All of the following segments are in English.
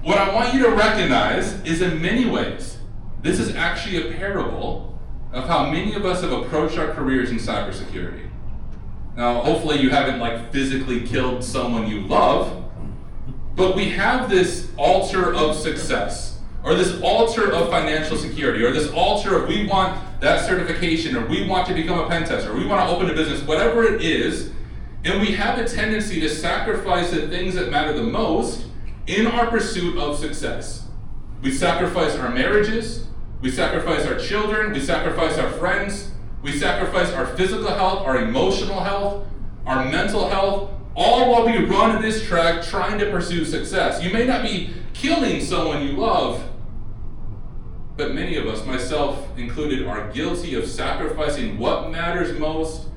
What I want you to recognize is in many ways, this is actually a parable of how many of us have approached our careers in cybersecurity. Now, hopefully you haven't physically killed someone you love, but we have this altar of success, or this altar of financial security, or this altar of we want that certification, or we want to become a pen tester, or we want to open a business, whatever it is, and we have a tendency to sacrifice the things that matter the most in our pursuit of success. We sacrifice our marriages, we sacrifice our children, we sacrifice our friends, we sacrifice our physical health, our emotional health, our mental health, all while we run this track trying to pursue success. You may not be killing someone you love, but many of us, myself included, are guilty of sacrificing what matters most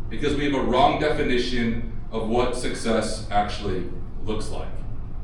because we have a wrong definition of what success actually looks like.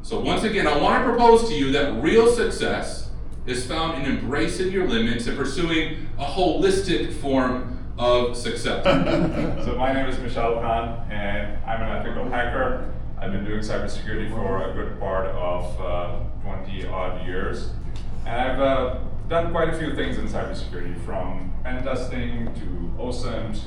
So once again, I want to propose to you that real success is found in embracing your limits and pursuing a holistic form of success. So my name is Michelle Khan, and I'm an ethical hacker. I've been doing cybersecurity for a good part of 20 odd years. And I've done quite a few things in cybersecurity, from pen testing to OSINT.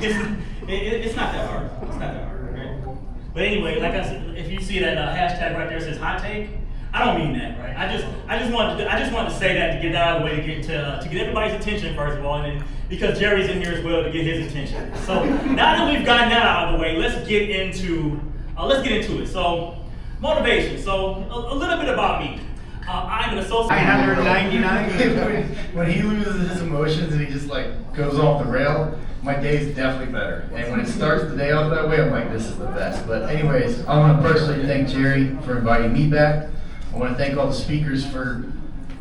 It's not that hard. It's not that hard, right? But anyway, like I said, if you see that hashtag right there says hot take, I don't mean that, right? I just wanted to say that to get that out of the way, to get everybody's attention first of all, and then, because Jerry's in here as well to get his attention. So now that we've gotten that out of the way, let's get into it. So motivation. So a little bit about me. I'm an associate. 999. When he loses his emotions and he just goes off the rail, my day is definitely better. And when it starts the day off that way, I'm like, this is the best. But anyways, I want to personally thank Jerry for inviting me back. I want to thank all the speakers for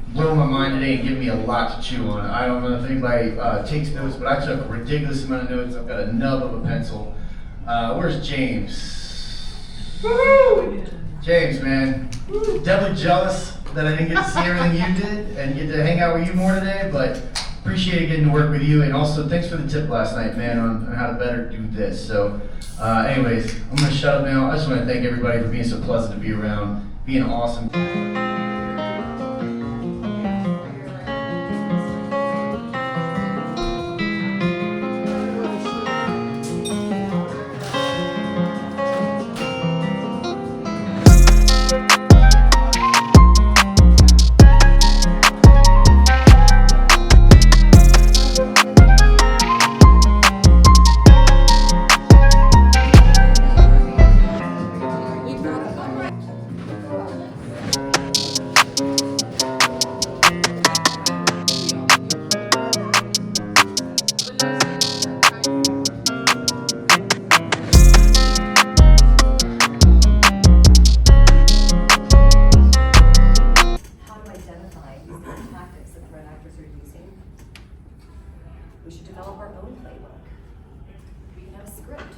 blowing my mind today and giving me a lot to chew on. I don't know if anybody takes notes, but I took a ridiculous amount of notes. I've got a nub of a pencil. Where's James? Woo! James, man. Definitely jealous that I didn't get to see everything you did and get to hang out with you more today, but appreciated getting to work with you. And also, thanks for the tip last night, man, on how to better do this. So, anyways, I'm going to shut up now. I just want to thank everybody for being so pleasant to be around, being awesome. We should develop our own playbook. We can have a script.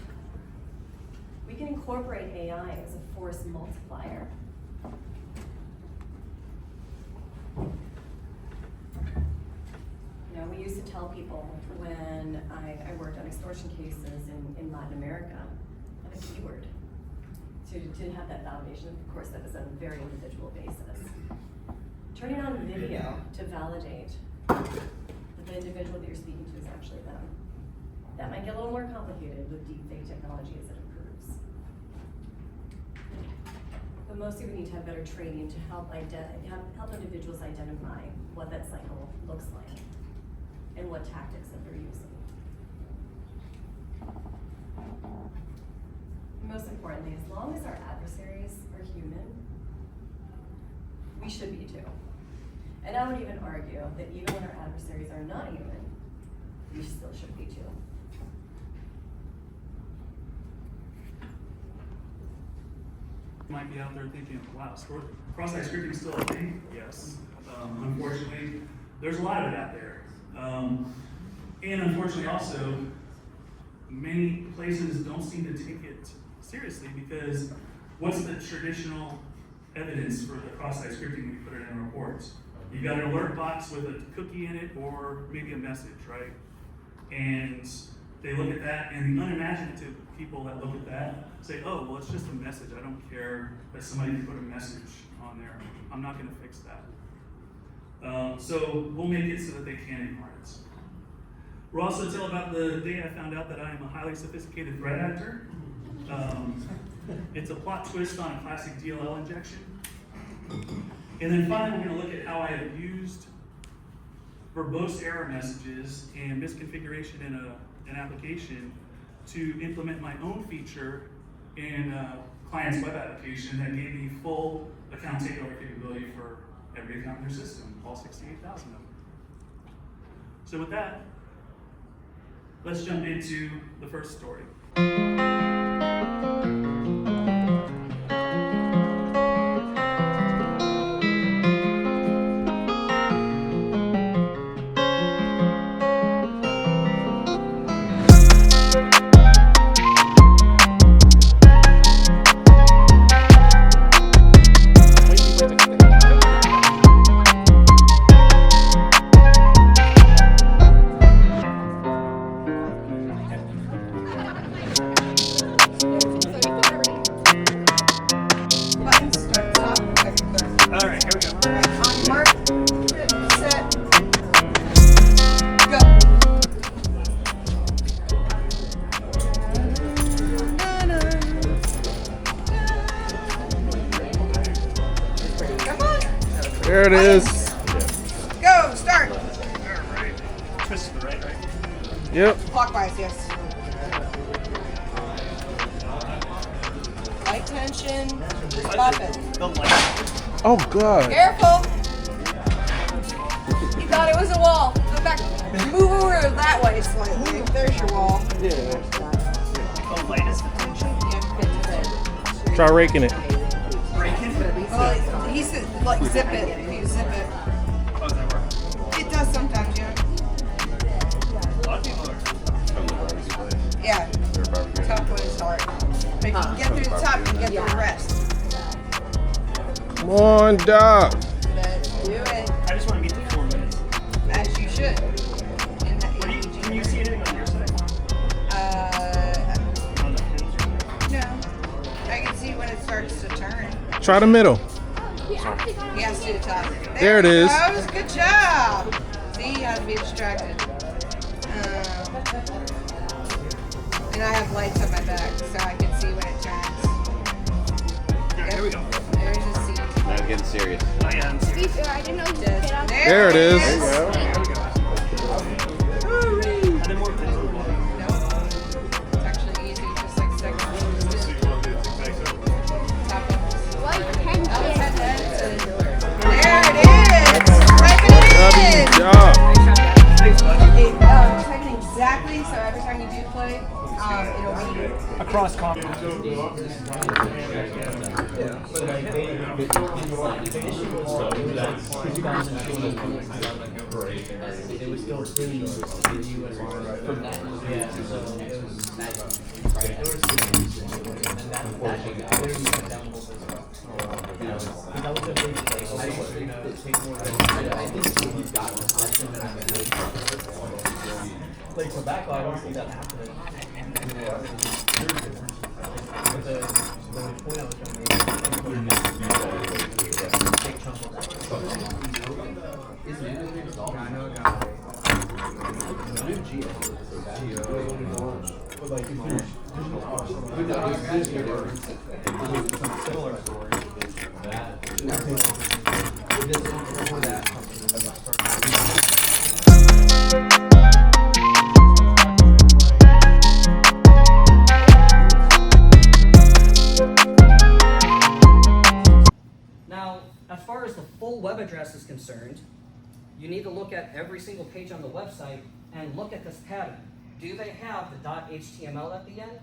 We can incorporate AI as a force multiplier. We used to tell people when I worked on extortion cases in Latin America, have a keyword to have that validation. Of course, that was on a very individual basis. Turning on video to validate the individual that you're speaking to is actually them. That might get a little more complicated with deepfake technology as it improves. But mostly we need to have better training to help individuals identify what that cycle looks like and what tactics that they're using. Most importantly, as long as our adversaries are human, we should be too. And I would even argue that even when our adversaries are not human, we still should be too. You might be out there thinking, wow, cross-site scripting is still a thing? Yes. Unfortunately, there's a lot of it out there. And unfortunately also, many places don't seem to take it seriously, because what's the traditional evidence for the cross-site scripting when you put it in a report? You've got an alert box with a cookie in it or maybe a message, right? And they look at that, and the unimaginative people that look at that say, oh, well, it's just a message. I don't care that somebody put a message on there. I'm not going to fix that. So we'll make it so that they can ignore it. We'll also tell about the day I found out that I am a highly sophisticated threat actor. It's a plot twist on a classic DLL injection. And then finally, we're going to look at how I have used verbose error messages and misconfiguration in an application to implement my own feature in a client's web application that gave me full account takeover capability for every account in their system, all 68,000 of them. So with that, let's jump into the first story. There it is. Go, start. Twist to the right, right? Yep. Clockwise, yes. Light tension. Stop it. Oh God. Careful. You thought it was a wall. Go back. Move over that way slightly. There's your wall. Yeah. Oh, lightest the tension. Yeah, Try raking it. well, he said, like, zip it. You zip it. Oh, does that work? It does sometimes, yeah. A lot of people are. Yeah. Top one is hard. But if you can get through the top, you can get through the rest. Come on, Doc. Let's do it. I just want to meet the 4 minutes. As you should. In the What do you, can you see anything on your side? On the hinge? No. I can see when it starts to turn. Try the middle. Yes, to the top. There it is. Goes. Good job. See, you have to be distracted. And I have lights on my back, so I can see when it turns. Yep. Here we go. There's a seat. Now it's getting serious. Oh, yeah, I'm serious. I didn't know you could get out. There it is. There we go. And then more things on the bottom. Nope. It's actually easy, just like second. Top it. Well, you can Oh, get head, head. There it is. Typing it in. Good job. Thanks, bud. Type it exactly, so every time you do play, it'll be Across comp. Like tobacco, I don't see that happening. But the point I was trying to make big chunk of but like if there's no similar story Now, as far as the full web address is concerned, you need to look at every single page on the website and look at this pattern. Do they have the .html at the end,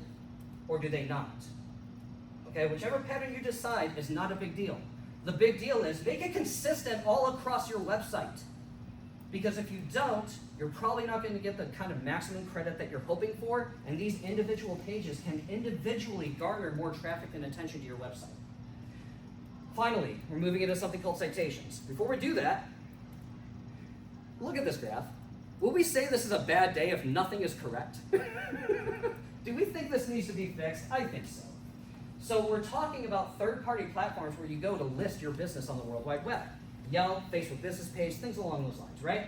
or do they not? Okay, whichever pattern you decide is not a big deal. The big deal is make it consistent all across your website. Because if you don't, you're probably not going to get the kind of maximum credit that you're hoping for, and these individual pages can individually garner more traffic and attention to your website. Finally, we're moving into something called citations. Before we do that, look at this graph. Will we say this is a bad day if nothing is correct? Do we think this needs to be fixed? I think so. So we're talking about third-party platforms where you go to list your business on the World Wide Web. Yelp, Facebook business page, things along those lines, right?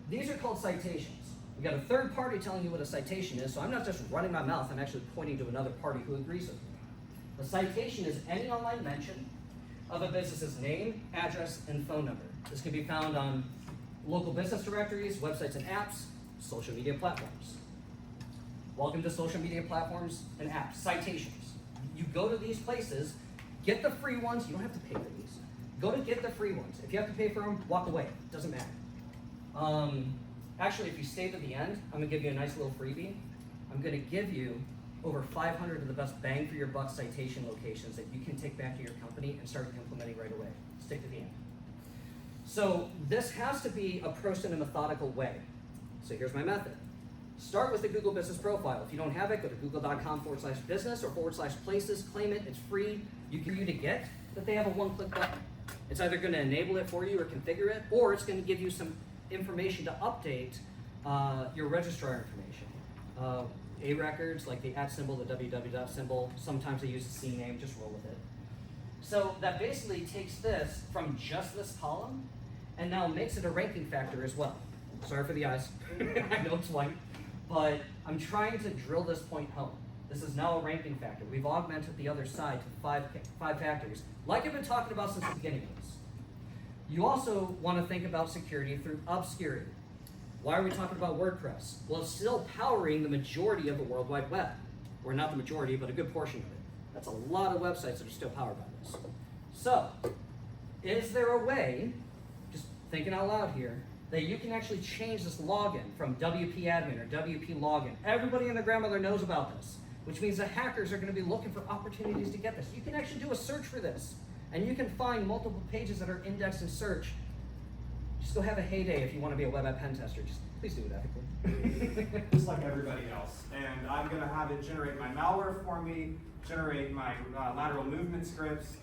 These are called citations. You got a third party telling you what a citation is, so I'm not just running my mouth, I'm actually pointing to another party who agrees with me. A citation is any online mention of a business's name, address, and phone number. This can be found on local business directories, websites and apps, social media platforms. Welcome to social media platforms and apps, citations. You go to these places, get the free ones, you don't have to pay for these. Go to get the free ones. If you have to pay for them, walk away, it doesn't matter. Actually, if you stay to the end, I'm gonna give you a nice little freebie. I'm gonna give you over 500 of the best bang for your buck citation locations that you can take back to your company and start implementing right away. Stick to the end. So this has to be approached in a methodical way. So here's my method. Start with the Google Business Profile. If you don't have it, go to google.com/business or /places, claim it, it's free. You to get that they have a one-click button. It's either gonna enable it for you or configure it, or it's gonna give you some information to update your registrar information. A records, like the @ symbol, the www symbol, sometimes they use a C name, just roll with it. So that basically takes this from just this column and now makes it a ranking factor as well. Sorry for the eyes, I know it's white, but I'm trying to drill this point home. This is now a ranking factor. We've augmented the other side to five factors, like I've been talking about since the beginning of this. You also want to think about security through obscurity. Why are we talking about WordPress? Well, it's still powering the majority of the World Wide Web. Or not the majority, but a good portion of it. That's a lot of websites that are still powered by this. So, is there a way, just thinking out loud here, that you can actually change this login from WP admin or WP login? Everybody and their grandmother knows about this, which means the hackers are going to be looking for opportunities to get this. You can actually do a search for this, and you can find multiple pages that are indexed in search. Just go have a heyday if you want to be a web app pen tester. Just please do it ethically. Just like everybody else. And I'm going to have it generate my malware for me, generate my lateral movement scripts,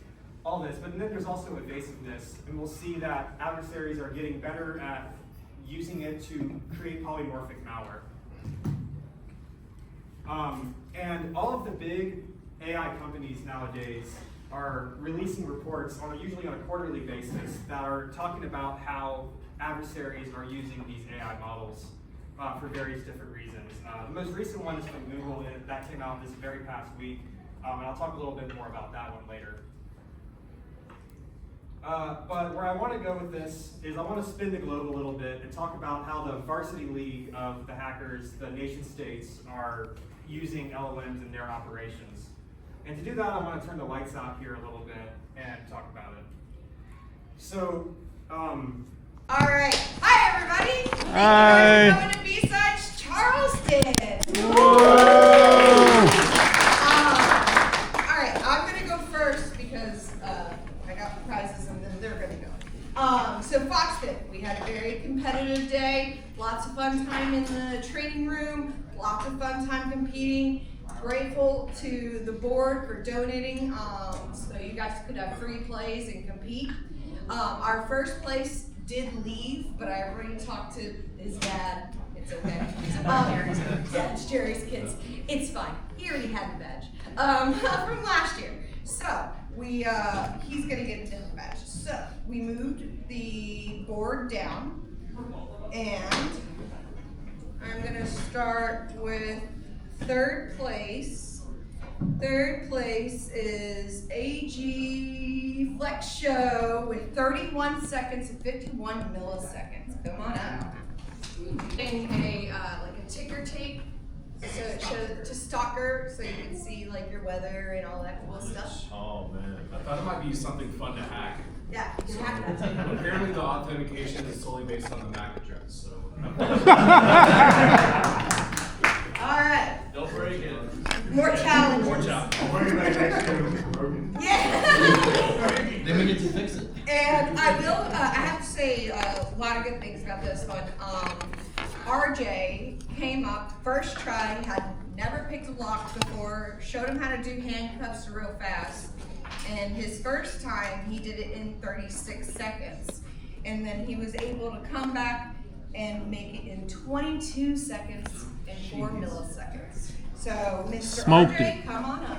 all this. But then there's also evasiveness, and we'll see that adversaries are getting better at using it to create polymorphic malware. And all of the big AI companies nowadays are releasing reports usually on a quarterly basis that are talking about how adversaries are using these AI models for various different reasons. The most recent one is from Google, and that came out this very past week, and I'll talk a little bit more about that one later. But where I want to go with this is I want to spin the globe a little bit and talk about how the varsity league of the hackers, the nation states, are using LLMs in their operations. And to do that, I want to turn the lights out here a little bit and talk about it. So, all right. Hi, everybody. Hi. Thank you for coming to BSides Charleston. All right, I'm going to go first because I got prizes and then they're going to go. So Foxfit, we had a very competitive day. Lots of fun time in the training room. Lots of fun time competing. Grateful to the board for donating so you guys could have free plays and compete. Our first place did leave, but I already talked to his dad. It's okay. Yeah, it's Jerry's kids. It's fine. He already had the badge from last year. So he's gonna get a different badge. So we moved the board down, and I'm gonna start with third place. Third place is AG Flex Show with 31 seconds and 51 milliseconds. Come on up. And like a ticker tape to stalker, so you can see like your weather and all that cool stuff. Oh man, I thought it might be something fun to hack. Yeah, you hack that. Apparently the authentication is solely based on the MAC address, so. All right. Don't break it. More challenges. More challenges. I'll bring it back next year when it's broken. Yeah. Then we get to fix it. And I have to say a lot of good things about this one. RJ came up, first try, had never picked a lock before, showed him how to do handcuffs real fast. And his first time, he did it in 36 seconds. And then he was able to come back and make it in 22 seconds and 4 milliseconds. So, Mr. Smoked Andre, it. come on up.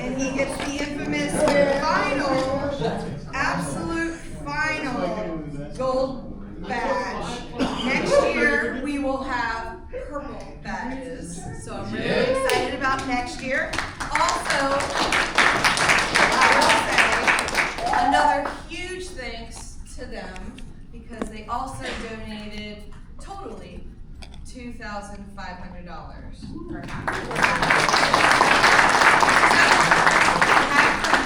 And he gets the infamous final, absolute final gold badge. Next year, we will have purple badges. So I'm really excited about next year. Also, I will say another huge thanks to them because they also donated totally $2,500 per Half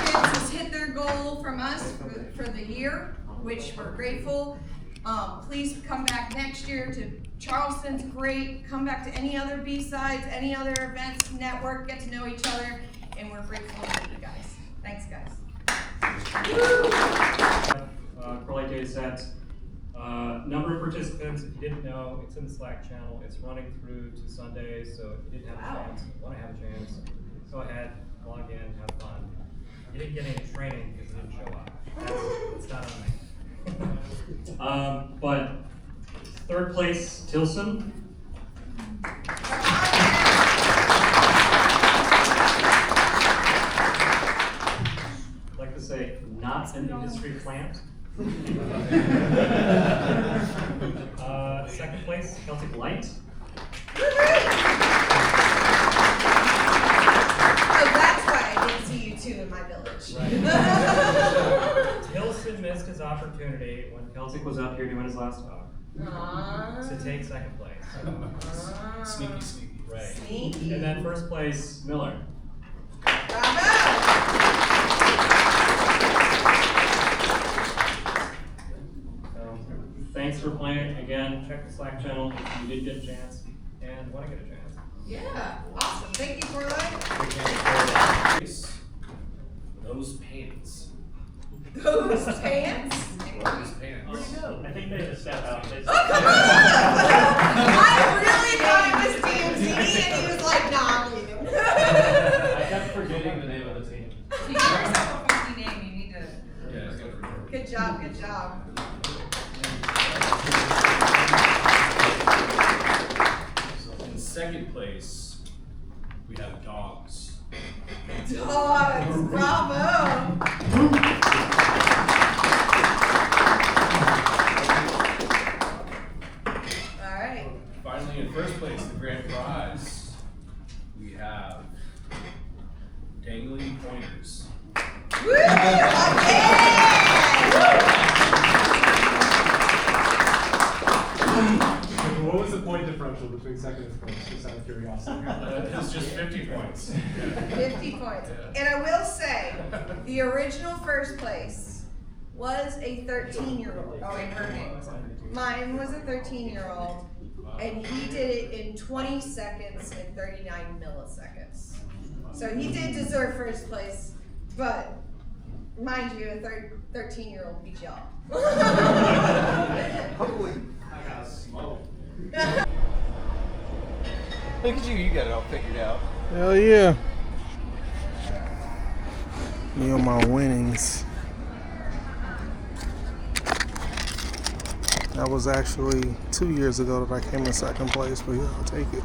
Kids has hit their goal from us for the year, which we're grateful. Please come back next year to Charleston's great. Come back to any other BSides, any other events, network, get to know each other, and we're grateful to meet you guys. Thanks, guys. Crowley data sets. Number of participants, if you didn't know, it's in the Slack channel. It's running through to Sunday, so if you didn't have a chance, want to have a chance, go ahead, log in, have fun. You didn't get any training because you didn't show up. It's not on me. But third place, Tilson. I'd like to say, not an industry plant. Second place, Celtic Light. Oh, that's why I didn't see you two in my village. Right. Tilson missed his opportunity when Celtic was up here doing his last talk to take second place. Sneaky. Right. Sneaky. And then first place, Miller. Bravo! Thanks for playing. Again, check the Slack channel if you did get a chance and want to get a chance. Yeah, awesome. Thank you, Corley. Those pants. Those pants? Those pants. I think they just sat out. Oh, come on! I really thought it was DMZ and he was like, nah, I'm leaving. I kept forgetting the name of the team. You give yourself a funky name, you need to. Yeah, I gotta remember. Good job, good job. In second place, we have dogs. Dogs, bravo! Alright. Finally, in first place, the grand prize, we have dangling pointers. Woo! Again! What was the point differential between second and first, just out of curiosity? It's just 50 points. 50 points. And I will say, the original first place was a 13-year-old. Oh, wait, her name was mine was a 13-year-old, and he did it in 20 seconds and 39 milliseconds. So he did deserve first place, but mind you, a 13-year-old beat y'all. Hopefully. I got smoked. Look at you, you got it all figured out. Hell yeah. Me on my winnings. That was actually 2 years ago that I came in second place, but yeah, I'll take it.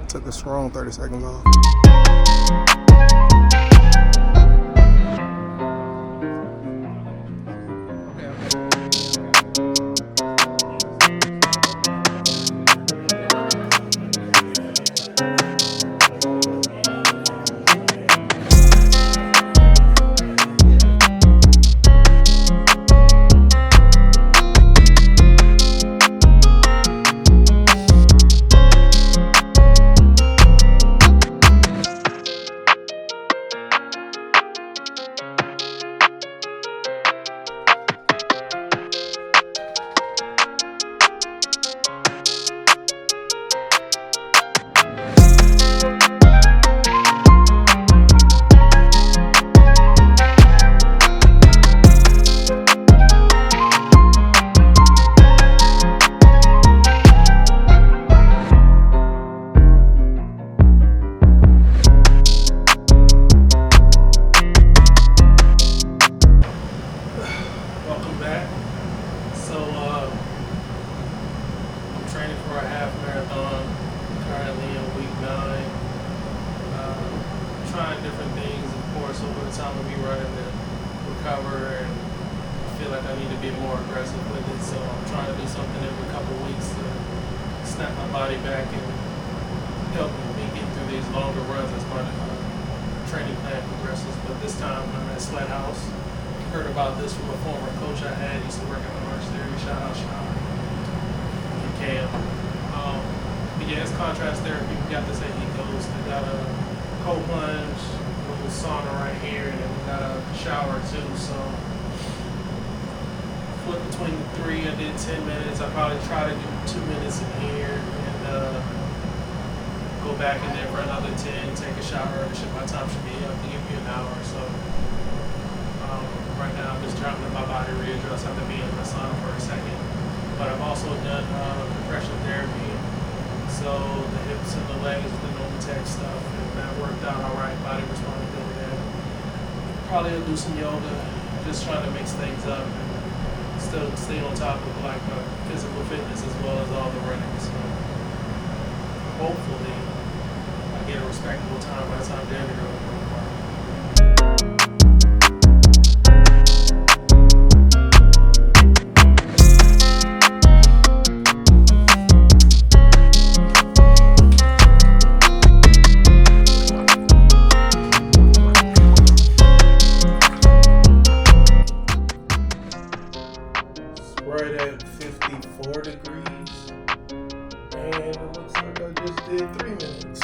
Took a strong 30 seconds off. to be running to recover, and I feel like I need to be more aggressive with it. So I'm trying to do something every couple of weeks to snap my body back and help me get through these longer runs as my training plan progresses. But this time I'm at Sweat House. Heard about this from a former coach I had. Used to work at the March Theory. Shout out Sean and Cam. But yeah, it's contrast therapy. We got this at Ecos. They got a cold plunge, a little sauna right here, and then we got a shower too. So flip between the three. I did 10 minutes. I probably try to do 2 minutes in here and go back in there for another 10, take a shower. My time should be up to give me an hour or so. Right now I'm just trying to let my body readjust after being in the sauna for a second. But I've also done compression therapy. So the hips and the legs, the Novatech stuff, and that worked out all right. Body responded good to that. Probably will do some yoga, just trying to mix things up and still stay on top of like physical fitness as well as all the running. So hopefully I get a respectable time by the time Danny goes. Right at 54 degrees, and it looks like I just did 3 minutes.